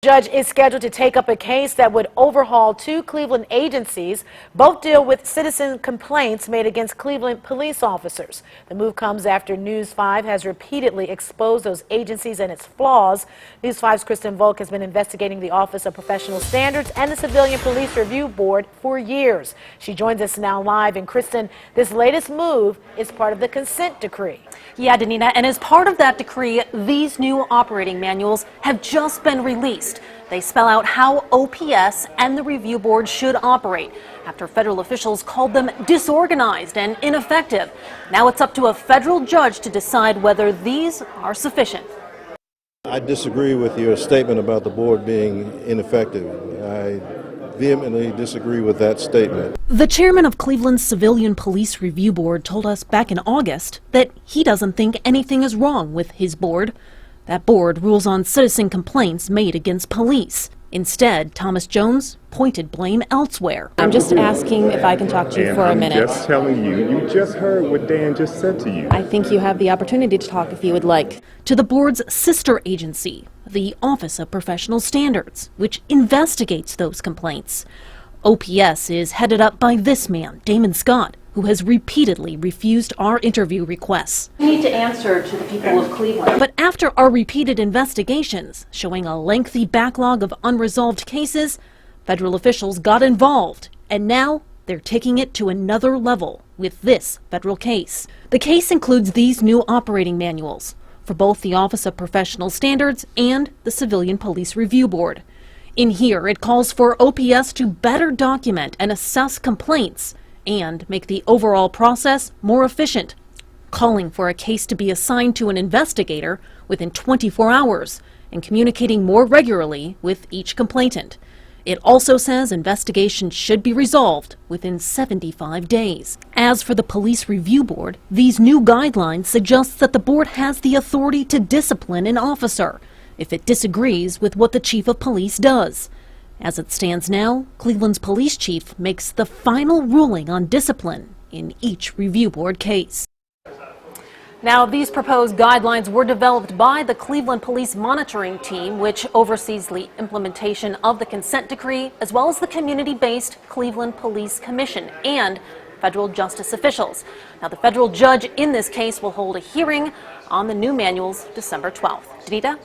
Judge is scheduled to take up a case that would overhaul two Cleveland agencies. Both deal with citizen complaints made against Cleveland police officers. The move comes after News 5 has repeatedly exposed those agencies and its flaws. News 5's Kristen Volk has been investigating the Office of Professional Standards and the Civilian Police Review Board for years. She joins us now live. And Kristen, this latest move is part of the consent decree. Yeah, Danita, and as part of that decree, these new operating manuals have just been released. They spell out how OPS and the review board should operate after federal officials called them disorganized and ineffective. Now it's up to a federal judge to decide whether these are sufficient. I disagree with your statement about the board being ineffective. I vehemently disagree with that statement. The chairman of Cleveland's Civilian Police Review Board told us back in August that he doesn't think anything is wrong with his board. That board rules on citizen complaints made against police. Instead, Thomas Jones pointed blame elsewhere. I'm just asking if I can talk to you for a minute. I'm just telling you, you just heard what Dan just said to you. I think you have the opportunity to talk if you would like. To the board's sister agency, the Office of Professional Standards, which investigates those complaints. OPS is headed up by this man, Damon Scott, who has repeatedly refused our interview requests. You need to answer to the people of Cleveland. But after our repeated investigations showing a lengthy backlog of unresolved cases, federal officials got involved, and now they're taking it to another level with this federal case. The case includes these new operating manuals for both the Office of Professional Standards and the Civilian Police Review Board. In here, it calls for OPS to better document and assess complaints and make the overall process more efficient, calling for a case to be assigned to an investigator within 24 hours and communicating more regularly with each complainant. It also says investigations should be resolved within 75 days. As for the Police Review Board, these new guidelines suggest that the board has the authority to discipline an officer if it disagrees with what the chief of police does. As it stands now, Cleveland's police chief makes the final ruling on discipline in each review board case. Now, these proposed guidelines were developed by the Cleveland Police Monitoring Team, which oversees the implementation of the consent decree, as well as the community-based Cleveland Police Commission and federal justice officials. Now, the federal judge in this case will hold a hearing on the new manuals December 12th. Danita?